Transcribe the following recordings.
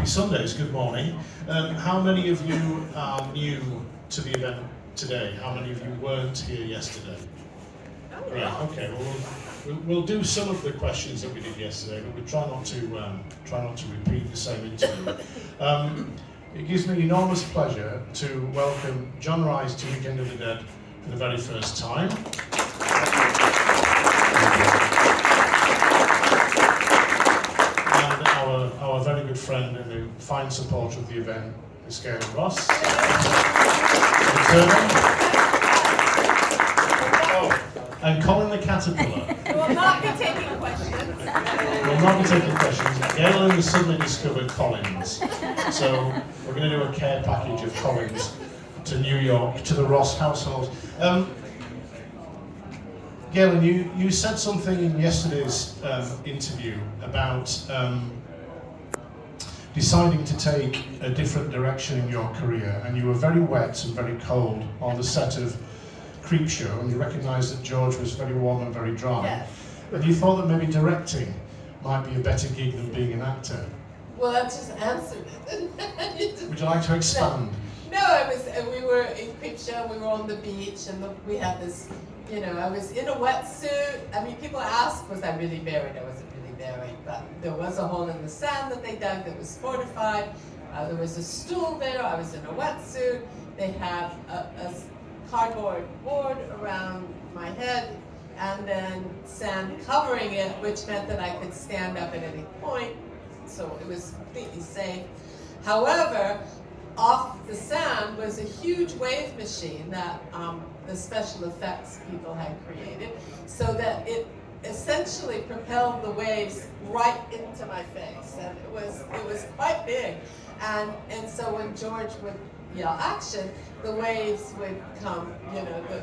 happy Sundays, good morning. How many of you are new to the event today? How many of you weren't here yesterday? Right, okay, well, we'll do some of the questions that we did yesterday, but we'll try not to repeat the same interview. It gives me enormous pleasure to welcome John Rice to Weekend of the Dead for the very first time. Our very good friend and a fine supporter of the event, Miss Gaylen Ross. And Colin the Caterpillar. We will not be taking questions. We'll not be taking questions. Gaylen has suddenly discovered Collins. So we're going to do a care package of Collins to New York, to the Ross household. Gaylen, you said something in yesterday's interview about deciding to take a different direction in your career, and you were very wet and very cold on the set of Creepshow, and you recognised that George was very warm and very dry. Yes. And you thought that maybe directing might be a better gig than being an actor. Well, that just answered it. Would you like to expand? No, we were in Creepshow, we were on the beach, and we had this, I was in a wetsuit. I mean, people asked, was I really buried? I wasn't really buried, but there was a hole in the sand that they dug that was fortified. There was a stool there, I was in a wetsuit. They had a cardboard board around my head and then sand covering it, which meant that I could stand up at any point, so it was completely safe. However, off the sand was a huge wave machine that the special effects people had created, so that it essentially propelled the waves right into my face, and it was quite big. And so when George would yell action, the waves would come,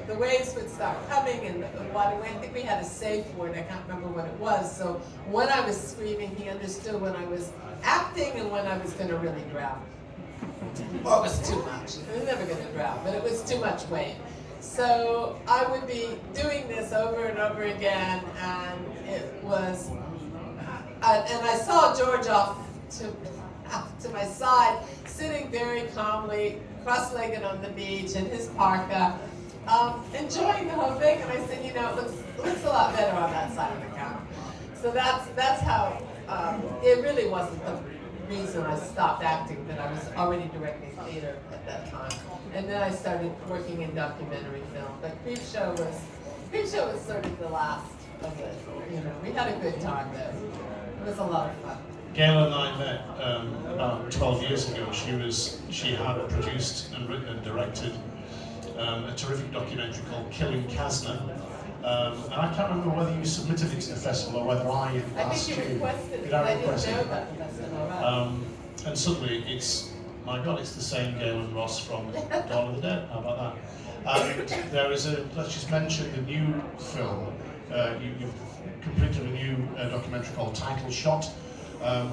the waves would start coming, and the water, I think we had a safe word, I can't remember what it was, so when I was screaming, he understood when I was acting and when I was going to really drown. Or it was too much. I was never going to drown, but it was too much weight. So I would be doing this over and over again, and it was, and I saw George off to my side, sitting very calmly, cross-legged on the beach in his parka, enjoying the whole thing. And I said, it looks a lot better on that side of the camera. So that's how, it really wasn't the reason I stopped acting, that I was already directing theater at that time. And then I started working in documentary film. But Creepshow was sort of the last of it. We had a good time there. It was a lot of fun. Gaylen and I met about 12 years ago. She had produced and written and directed a terrific documentary called Killing Kasner. And I can't remember whether you submitted it to the festival or whether I asked you. I think you requested it. Did I I didn't request know it? about the festival, right? And suddenly my God, it's the same Gaylen Ross from Dawn of the Dead. How about that? And there is let's just mention the new film. You've completed a new documentary called Title Shot,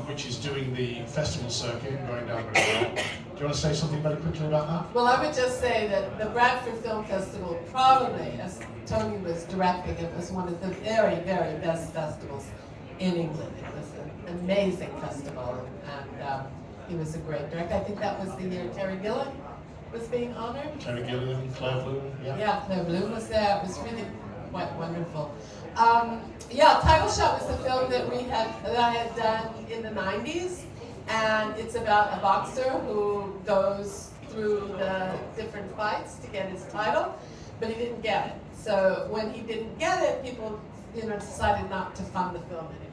which is doing the festival circuit, going down very well. Do you want to say something very quickly about that? Well, I would just say that the Bradford Film Festival probably, as Tony was directing, it was one of the very, very best festivals in England. It was an amazing festival, and he was a great director. I think that was the year Terry Gilliam was being honored. Terry Gilliam, Claire Bloom, yeah. Yeah, Claire Bloom was there. It was really quite wonderful. Title Shot was a film that I had done in the 90s, and it's about a boxer who goes through the different fights to get his title, but he didn't get it. So when he didn't get it, people decided not to fund the film anymore.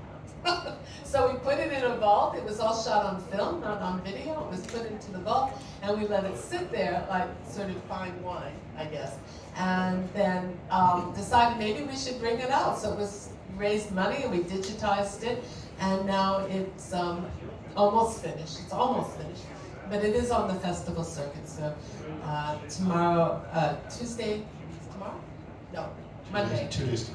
So we put it in a vault. It was all shot on film, not on video. It was put into the vault, and we let it sit there like sort of fine wine, I guess. And then decided maybe we should bring it out. So it was raised money, and we digitized it, and now it's almost finished. It's almost finished, but it is on the festival circuit. So tomorrow, Tuesday, tomorrow? No, Monday. Tuesday.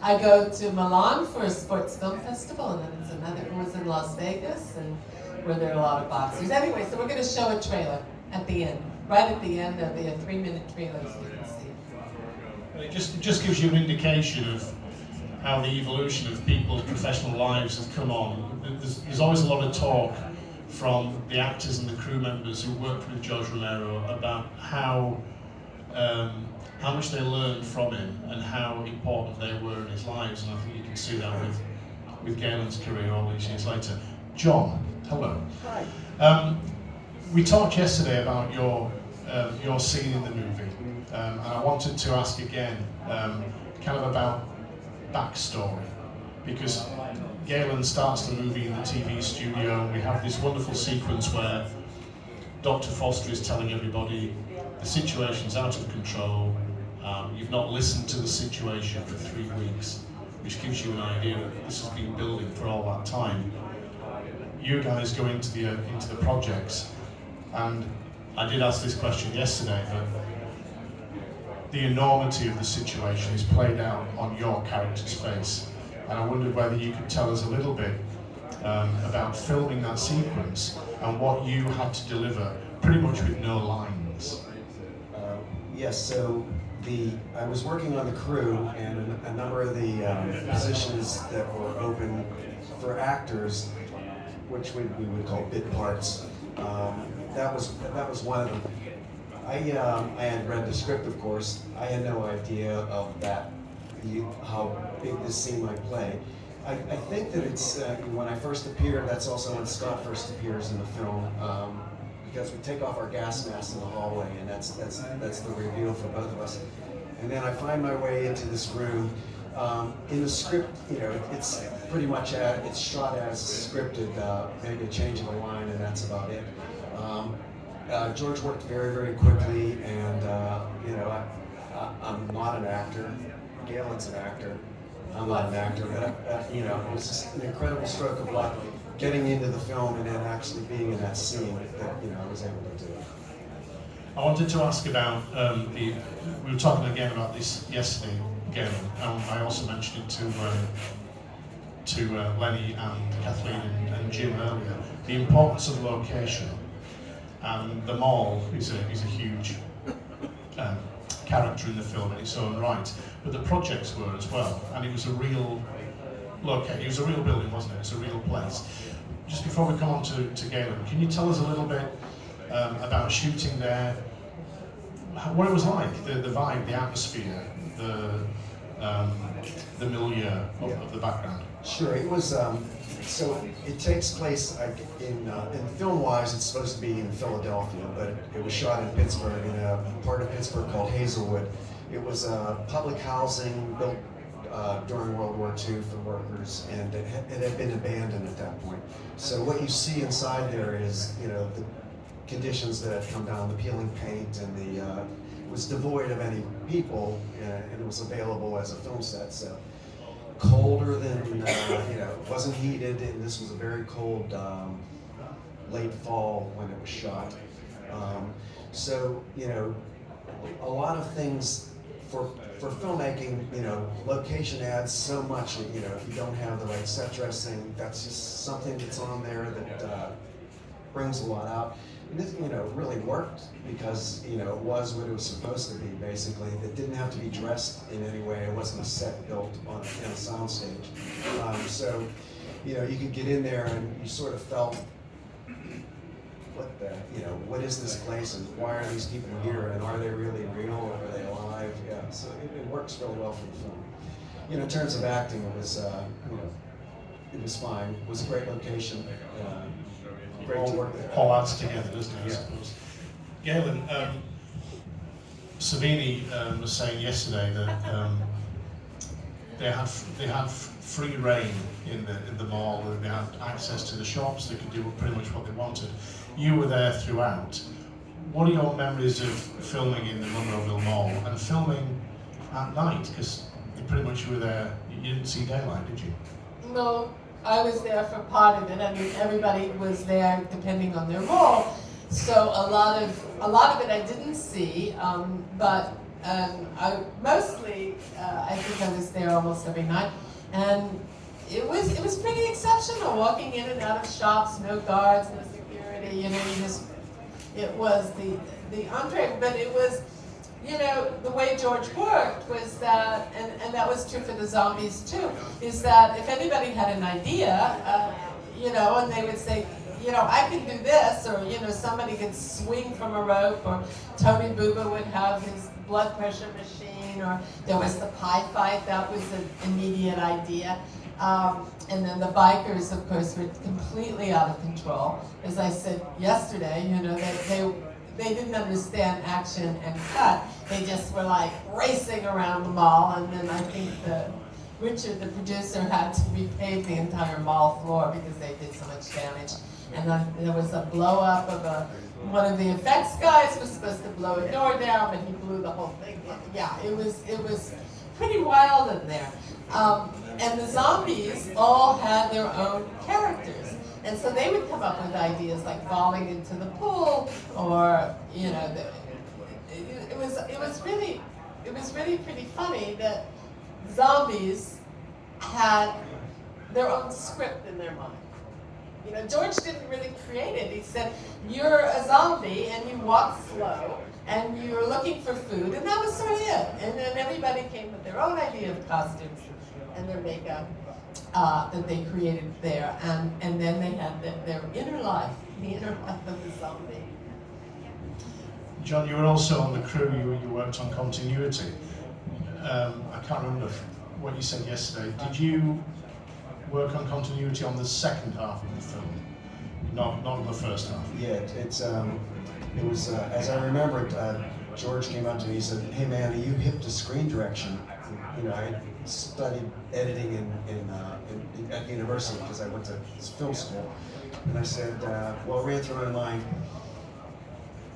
I go to Milan for a sports film festival, and then there's another one was in Las Vegas, and where there are a lot of boxers. Anyway, so we're going to show a trailer at the end. Right at the end, there'll be a 3-minute trailer so you can see. It just gives you an indication of how the evolution of people's professional lives has come on. There's always a lot of talk from the actors and the crew members who worked with George Romero about how much they learned from him and how important they were in his lives, and I think you can see that with Gaylen's career all these years later. John, hello. Hi. We talked yesterday about your scene in the movie, and I wanted to ask again, kind of about backstory, because Gaylen starts the movie in the TV studio, and we have this wonderful sequence where Dr. Foster is telling everybody the situation's out of control. You've not listened to the situation for 3 weeks, which gives you an idea that this has been building for all that time. You guys go into the projects, and I did ask this question yesterday, but the enormity of the situation is played out on your character's face, and I wondered whether you could tell us a little bit about filming that sequence and what you had to deliver, pretty much with no lines. Yes, so I was working on the crew, and a number of the positions that were open for actors, which we would call bit parts, that was one of them. I had read the script, of course. I had no idea of that, how big this scene might play. I think that it's when I first appeared. That's also when Scott first appears in the film, because we take off our gas masks in the hallway, and that's the reveal for both of us. And then I find my way into this room. In the script, it's pretty much it's shot as scripted, maybe a change of a line, and that's about it. George worked very, very quickly, and I'm not an actor. Gaylen's an actor. I'm not an actor, but it was just an incredible stroke of luck getting into the film and then actually being in that scene that I was able to do. I wanted to ask about we were talking again about this yesterday, Gaylen, and I also mentioned it to Lenny and Kathleen and Jim earlier, the importance of location. And the mall is a huge character in the film in its own right, but the projects were as well, and it was a real location. It was a real building, wasn't it? It's a real place. Just before we come on to Gaylen, can you tell us a little bit about shooting there, what it was like, the vibe, the atmosphere, the milieu of the background? Sure, it was. So it takes place in film-wise. It's supposed to be in Philadelphia, but it was shot in Pittsburgh, in a part of Pittsburgh called Hazelwood. It was public housing built during World War II for workers, and it had been abandoned at that point. So what you see inside there is, the conditions that had come down, the peeling paint, and it was devoid of any people, and it was available as a film set. So colder than, it wasn't heated, and this was a very cold late fall when it was shot. So, a lot of things for filmmaking, location adds so much. If you don't have the right set dressing, that's just something that's on there that brings a lot out. And this, really worked because, it was what it was supposed to be, basically. It didn't have to be dressed in any way. It wasn't a set built in a soundstage. So, you could get in there and you sort of felt, what is this place, and why are these people here, and are they really real, or are they alive? Yeah, so it works really well for the film. In terms of acting, it was, it was fine. It was a great location. Great to work there. All adds together, doesn't it? Yeah. I suppose. Gaylen, Savini was saying yesterday that they have free reign in the mall. They had access to the shops. They could do pretty much what they wanted. You were there throughout. What are your memories of filming in the Monroeville Mall and filming at night? Because pretty much you were there. You didn't see daylight, did you? No, I was there for part of it. I mean, everybody was there depending on their role. So a lot of it I didn't see, but I mostly I think I was there almost every night, and it was pretty exceptional. Walking in and out of shops, no guards, no security. It was the entree, but it was, you know, the way George worked was that, and that was true for the zombies too, is that if anybody had an idea, you know, and they would say, you know, I can do this, or, you know, somebody could swing from a rope, or Tony Booba would have his blood pressure machine, or there was the pie fight, that was an immediate idea. And then the bikers, of course, were completely out of control. As I said yesterday, you know, they didn't understand action and cut. They just were like racing around the mall, and then I think Richard, the producer, had to repave the entire mall floor because they did so much damage. And then there was a blow up of one of the effects guys was supposed to blow a door down, but he blew the whole thing. Yeah, it was pretty wild in there. And the zombies all had their own characters. And so they would come up with ideas like falling into the pool, or, you know, it was really pretty funny that zombies had their own script in their mind. You know, George didn't really create it. He said, you're a zombie and you walk slow and you're looking for food, and that was sort of it. And then everybody came with their own idea of costumes and their makeup that they created there. And then they had their inner life, the inner life of the zombie. John, you were also on the crew, you worked on continuity. I can't remember what you said yesterday. Did you work on continuity on the second half of the film, not on the first half? Yeah, it was, as I remember it, George came up to me and said, hey man, are you hip to screen direction? You know, I studied editing at university because I went to film school. And I said, well, it ran through my mind.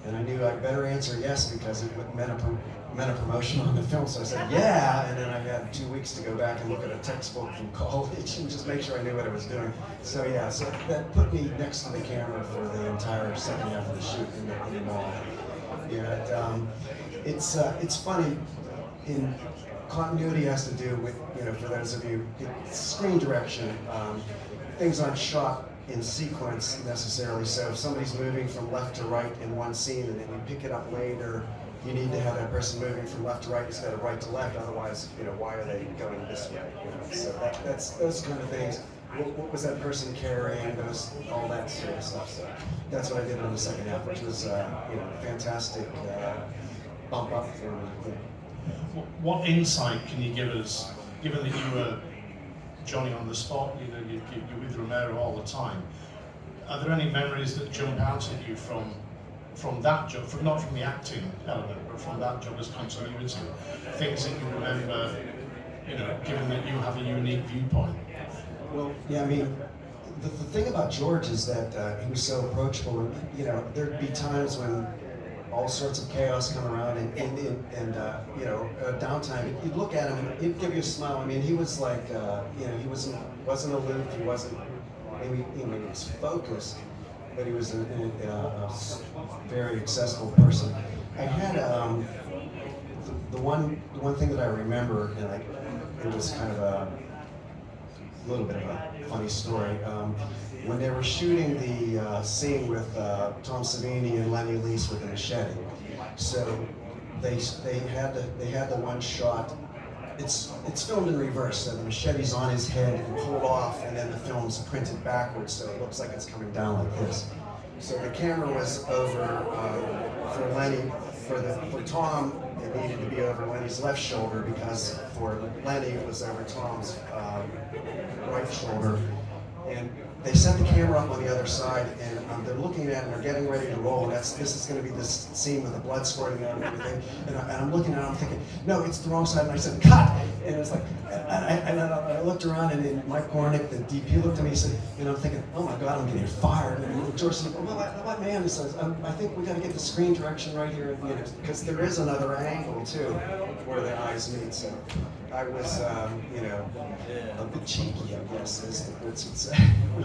And I knew I'd better answer yes because it meant a promotion on the film. So I said, yeah, and then I had 2 weeks to go back and look at a textbook from college and just make sure I knew what I was doing. So yeah, so that put me next to the camera for the entire second half of the shoot in the mall. Yeah, it's funny. Continuity has to do with, you know, for those of you, screen direction. Things aren't shot in sequence necessarily, so if somebody's moving from left to right in one scene and then you pick it up later, you need to have that person moving from left to right instead of right to left, otherwise, you know, why are they going this way? You know? So that's those kind of things. What was that person carrying? All that sort of stuff. So that's what I did on the second half, which was, you know, fantastic bump up for me. What insight can you give us, given that you were Johnny on the spot, you know, you're with Romero all the time? Are there any memories that jump out at you from that job, not from the acting element, but from that job as continuity? Things that you remember, you know, given that you have a unique viewpoint? Well, yeah, I mean, the thing about George is that he was so approachable, and, you know, there'd be times when all sorts of chaos come around and you know, downtime. You'd look at him and he'd give you a smile. I mean, he was like, you know, he wasn't aloof. He wasn't, maybe, you know, he was focused, but he was a very accessible person. I had the one thing that I remember, and it was kind of a little bit of a funny story. When they were shooting the scene with Tom Savini and Lenny Leese with a machete, so they had the one shot. It's filmed in reverse, so the machete's on his head and pulled off, and then the film's printed backwards, so it looks like it's coming down like this. So the camera was over for Lenny. For Tom, it needed to be over Lenny's left shoulder, because for Lenny it was over Tom's right shoulder. And they set the camera up on the other side, and they're looking at it and they're getting ready to roll. And this is going to be this scene with the blood squirting out and everything. And I'm looking at it, I'm thinking, no, it's the wrong side. And I said, cut! And it's like, and I looked around, and Mike Gornick, the DP, looked at me and said, and I'm thinking, oh my God, I'm getting fired. And George said, well, what man? He says, I think we got to get the screen direction right here, you know, because there is another angle too, where the eyes meet. So I was, you know, a bit cheeky, I guess, as the Brits would say.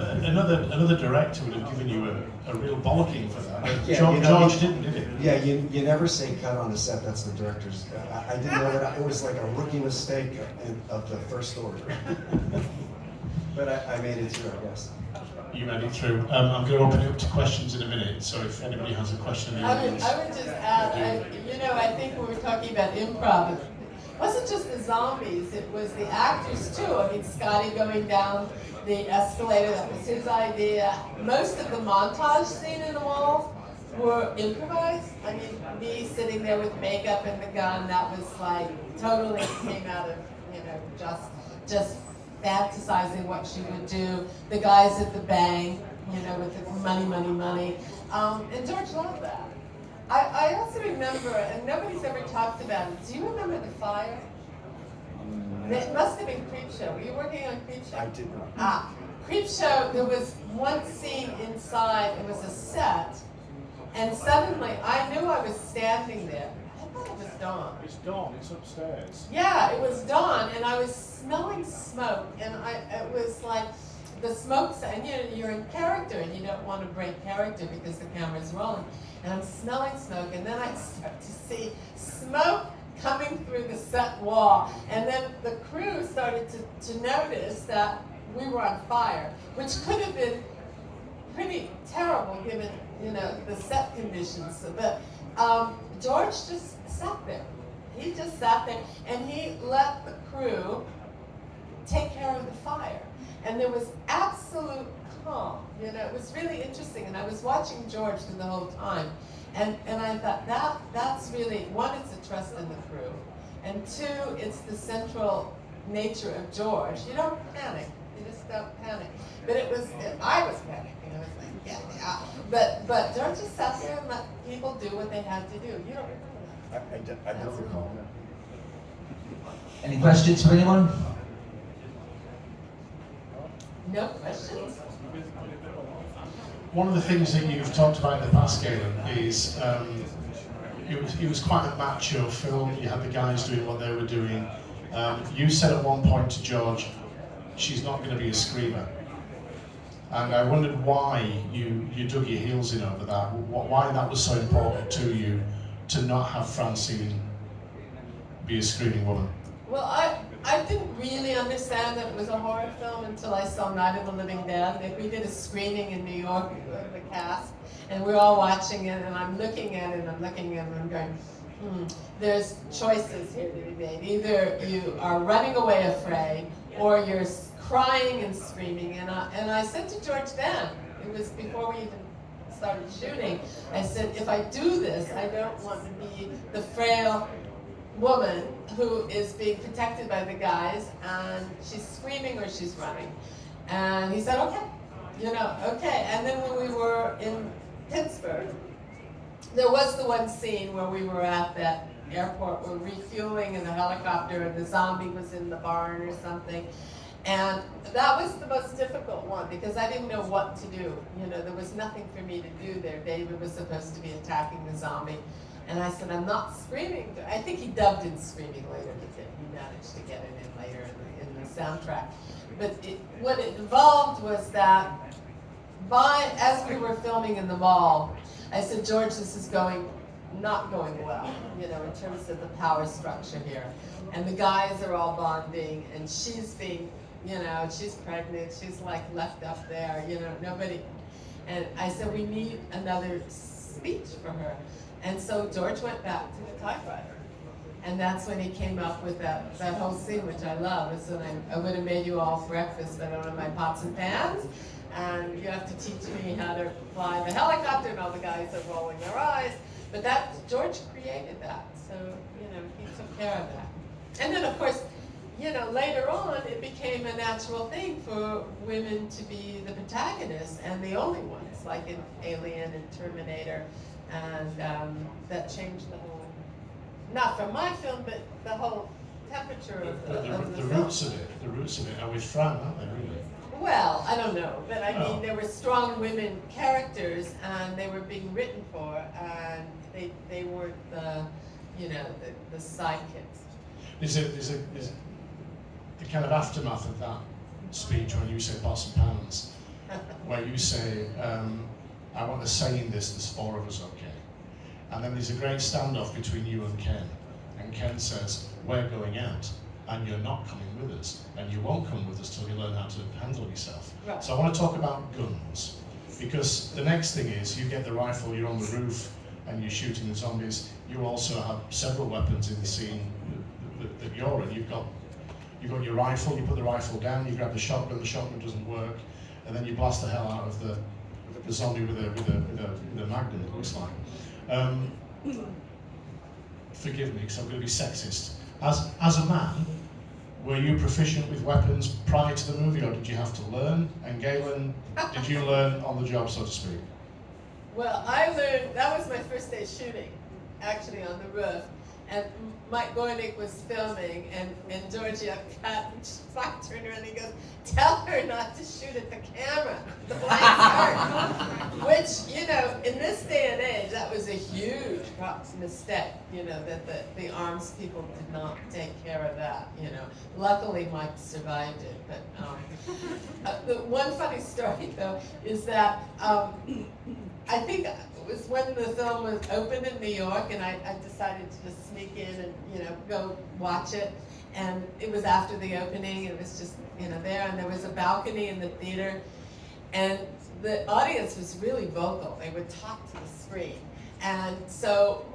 Another director would have given you a real bollocking for that. Yeah, George didn't, did he? Yeah, you never say cut on the set. That's the director's. I didn't know that. It was like a rookie mistake of the first order. But I made it through, I guess. you made it through. I'm going to open it up to questions in a minute, so if anybody has a question in the audience. I would just add, I think when we're talking about improv, it wasn't just the zombies, it was the actors too. I mean, Scotty going down the escalator, that was his idea. Most of the montage scene in the mall were improvised. I mean, me sitting there with makeup and the gun, that was like totally came out of, just fantasizing what she would do. The guys at the bank, with the money. And George loved that. I also remember, and nobody's ever talked about it, do you remember the fire? It must have been Creepshow. Were you working on Creepshow? I did not. Creepshow, there was one scene inside, it was a set, and suddenly I knew I was standing there. I thought it was dawn. It's dawn, it's upstairs. Yeah, it was dawn, and I was smelling smoke, and it was like the smoke, and you're in character, and you don't want to break character because the camera's rolling, and I'm smelling smoke, and then I start to see smoke coming through the set wall, and then the crew started to notice that we were on fire, which could have been pretty terrible given, the set conditions, but George just sat there. He just sat there, and he let the crew take care of the fire. And there was absolute calm. It was really interesting. And I was watching George through the whole time. And I thought that's really, one, it's a trust in the crew. And two, it's the central nature of George. You don't panic. You just don't panic. But I was panicking. I was like, yeah. But George just sat there and let people do what they had to do. You don't remember that? I don't recall. Any questions for anyone? No questions? One of the things that you've talked about in the past, Gaylen, is it was quite a macho film. You had the guys doing what they were doing. You said at one point to George, she's not going to be a screamer. And I wondered why you dug your heels in over that, why that was so important to you to not have Francine be a screaming woman. Well, I didn't really understand that it was a horror film until I saw Night of the Living Dead. We did a screening in New York with the cast, and we're all watching it, and I'm looking at it, and I'm going, there's choices here to be made. Either you are running away afraid, or you're crying and screaming. And I said to George then, it was before we even started shooting, I said, if I do this, I don't want to be the frail woman who is being protected by the guys, and she's screaming or she's running. And he said, okay, okay. And then when we were in Pittsburgh, there was the one scene where we were at that airport, we're refueling in the helicopter, and the zombie was in the barn or something. And that was the most difficult one because I didn't know what to do. There was nothing for me to do there. David was supposed to be attacking the zombie. And I said, I'm not screaming. I think he dubbed in screaming later. He managed to get it in later in the soundtrack. But what it involved was that as we were filming in the mall, I said, George, this is not going well, in terms of the power structure here. And the guys are all bonding, and she's being, she's pregnant, she's like left up there, nobody. And I said, we need another speech for her. And so George went back to the typewriter. And that's when he came up with that whole scene, which I love. It's when I would have made you all breakfast, but I don't have my pots and pans. And you have to teach me how to fly the helicopter, and all the guys are rolling their eyes. But George created that. So, he took care of that. And then, of course, later on, it became a natural thing for women to be the protagonists and the only ones, like in Alien and Terminator. And that changed the whole, not from my film, but the whole temperature of the film. The roots of it are with Fran, aren't they, really? Well, I don't know, but I mean, there were strong women characters, and they were being written for, and they weren't the sidekicks. There's the kind of aftermath of that speech when you say pots and pans, where you say, I want to say in this, there's four of us, okay? And then there's a great standoff between you and Ken. And Ken says, we're going out. and you're not coming with us, and you won't come with us till you learn how to handle yourself. Right. So I want to talk about guns, because the next thing is you get the rifle, you're on the roof, and you're shooting the zombies. You also have several weapons in the scene that you're in. You've got your rifle, you put the rifle down, you grab the shotgun doesn't work, and then you blast the hell out of the zombie with a magnum, it looks like. Forgive me, because I'm going to be sexist. As a man, were you proficient with weapons prior to the movie, or did you have to learn? And Gaylen, did you learn on the job, so to speak? Well, I learned, that was my first day shooting, actually on the roof. And Mike Gornick was filming, and Georgia cut, and Spock turned around and he goes, "Tell her not to shoot at the camera, the blank part." Which, you know, in this day and age, that was a huge mistake, you know, that the arms people did not take care of that, you know. Luckily, Mike survived it, but the one funny story, though, is that I think it was when the film was opened in New York, and I decided to just sneak in and, you know, go watch it. And it was after the opening, it was just, you know, there, and there was a balcony in the theater, and the audience was really vocal. They would talk to the screen. And so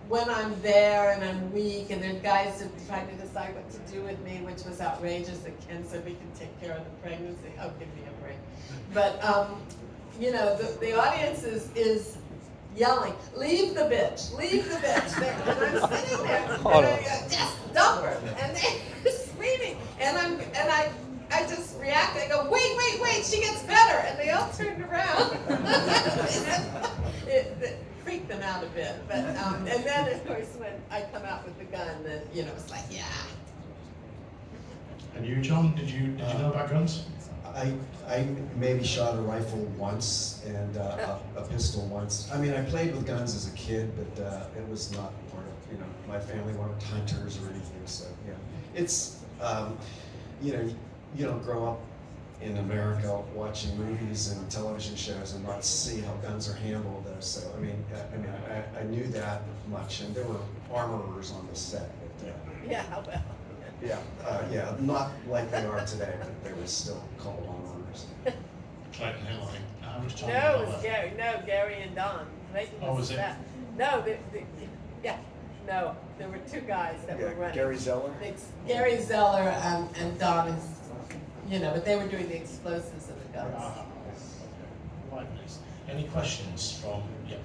when I'm there and I'm weak, and there's guys that are trying to decide what to do with me, which was outrageous, that Ken said we can take care of the pregnancy. Oh, give me a break. But you know, the audience is yelling, "Leave the bitch, leave the bitch." And I'm sitting there, and I go, "Just dump her." And they're screaming, and I just react. I go, wait, she gets better. And they all turned around. it freaked them out a bit. But and then, of course, when I come out with the gun, then, you know, it's like, yeah. And you, John, did you know about guns? I maybe shot a rifle once and a pistol once. I mean, I played with guns as a kid, but it was not part of, you know, my family weren't hunters or anything. So yeah, it's you know, you don't grow up in America watching movies and television shows and not see how guns are handled. So I knew that much, and there were armorers on the set. But, Yeah, well. yeah, not like they are today, but they were still called armorers. Clayton Hill, I think. How much time No, have it I was left? Gary. No, Gary and Don. Clayton Oh, was it? that. No, yeah, no. There were two guys that were running. Gary Zeller? Gary Zeller and Don is, you know, but they were doing the explosives and the guns. Right, please. Any questions from? Yeah.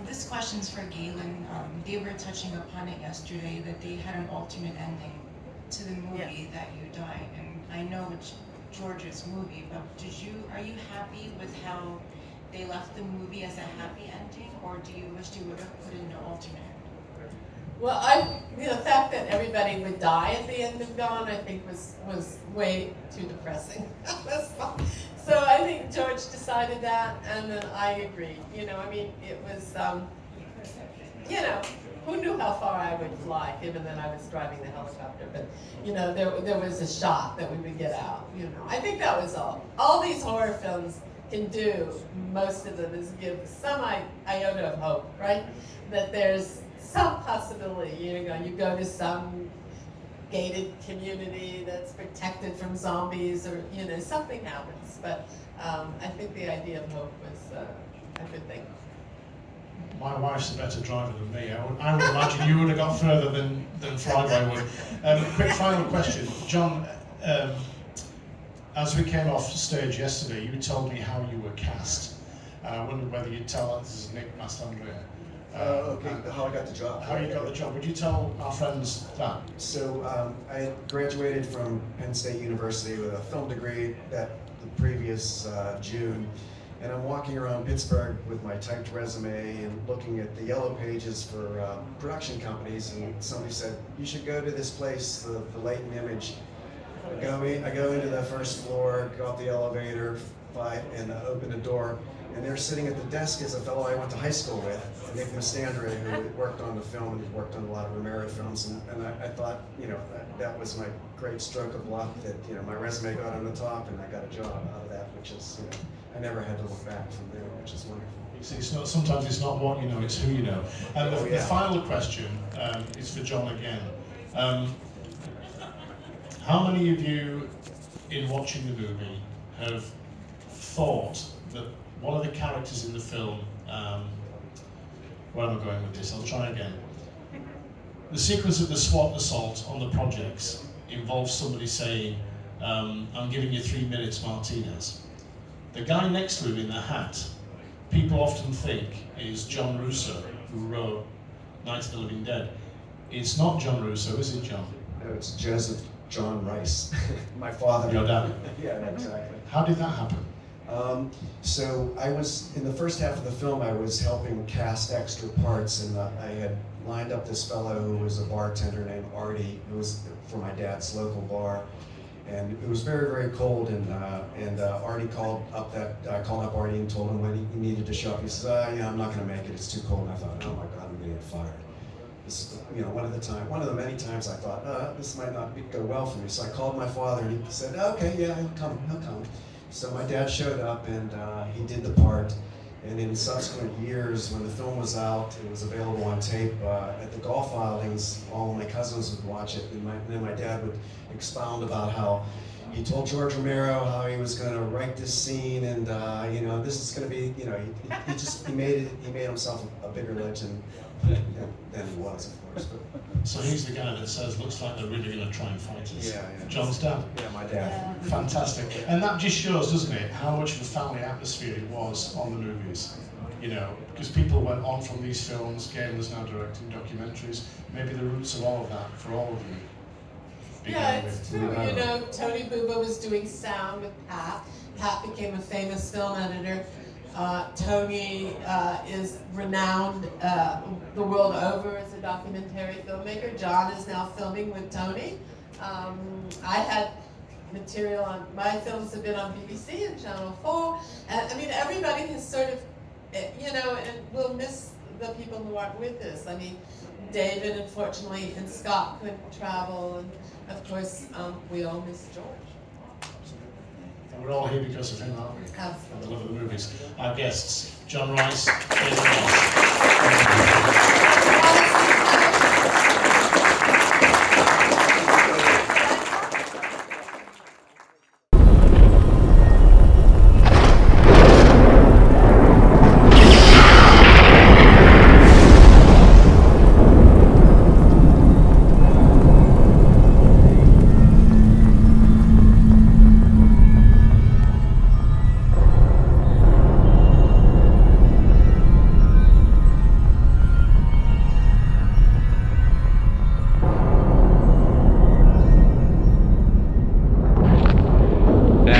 This question's for Gaylen. They were touching upon it yesterday that they had an alternate ending to the movie that you died, and I know it's George's movie, but are you happy with how they left the movie as a happy ending, or do you wish they would have put in an alternate? Well, the fact that everybody would die at the end of Dawn, I think was way too depressing. So I think George decided that, and then I agreed. You know, I mean, it was, you know, who knew how far I would fly, given that I was driving the helicopter? But, you know, there was a shot that we would get out. You know, I think that was all. All these horror films can do, most of them, is give some iota of hope, right? That there's some possibility. You go to some gated community that's protected from zombies, or, you know, something happens. But I think the idea of hope was a good thing. My wife's a better driver than me. I would imagine you would have got further than Friday would. Quick final question. John, as we came off stage yesterday, you told me how you were cast. And I wondered whether you'd tell us, this is Nick Mastandrea. Okay, how I got the job. How you got the job. Would you tell our friends that? So I graduated from Penn State University with a film degree that the previous June, and I'm walking around Pittsburgh with my typed resume and looking at the yellow pages for production companies, and somebody said, "You should go to this place, the Leighton Image." I go into the first floor, go up the elevator, by and opened the door. And there sitting at the desk is a fellow I went to high school with, Nick Mastandre, who worked on the film and worked on a lot of Romero films. And I thought, that was my great stroke of luck that, my resume got on the top and I got a job out of that, which is, I never had to look back from there, which is wonderful. You see, sometimes it's not what you know, it's who you know. And the final question is for John again. How many of you, in watching the movie, have thought that one of the characters in the film, where am I going with this? I'll try again. The sequence of the SWAT assault on the projects involves somebody saying, I'm giving you 3 minutes, Martinez. The guy next to him in the hat, people often think is John Russo, who wrote Night of the Living Dead. It's not John Russo, is it, John? No, it's Joseph John Rice, my father. Your dad? Yeah, exactly. How did that happen? So I was, in the first half of the film, I was helping cast extra parts, and I had lined up this fellow who was a bartender named Artie, who was from my dad's local bar. And it was very, very cold, and Artie called up Artie and told him when he needed to show up. He says, yeah, I'm not gonna make it, it's too cold. And I thought, oh my God, I'm gonna get fired. This, one of the many times I thought, this might not go well for me. So I called my father, and he said, okay, yeah, he'll come. So my dad showed up, and he did the part. And in subsequent years, when the film was out, it was available on tape at the golf outings. All of my cousins would watch it, and then my dad would expound about how he told George Romero how he was going to write this scene, and this is going to be, he made himself a bigger legend than he was, of course. But, So he's the guy that says, looks like they're really going to try and fight us. Yeah. John's dad. Yeah, my dad. Fantastic. And that just shows, doesn't it, how much of a family atmosphere it was on the movies. Because people went on from these films, Gaylen's now directing documentaries, maybe the roots of all of that for all of you. Yeah, it's true. Tony Buba was doing sound with Pat. Pat became a famous film editor. Tony is renowned the world over as a documentary filmmaker. John is now filming with Tony. I had material on, my films have been on BBC and Channel 4. And I mean, everybody has sort of, and we'll miss the people who aren't with us. I mean, David, unfortunately, and Scott couldn't travel. And of course, we all miss George. And we're all here because of him, aren't we? Absolutely. And the love of the movies. Our guests, John Rice, Gaylen Ross.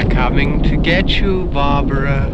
Coming to get you, Barbara.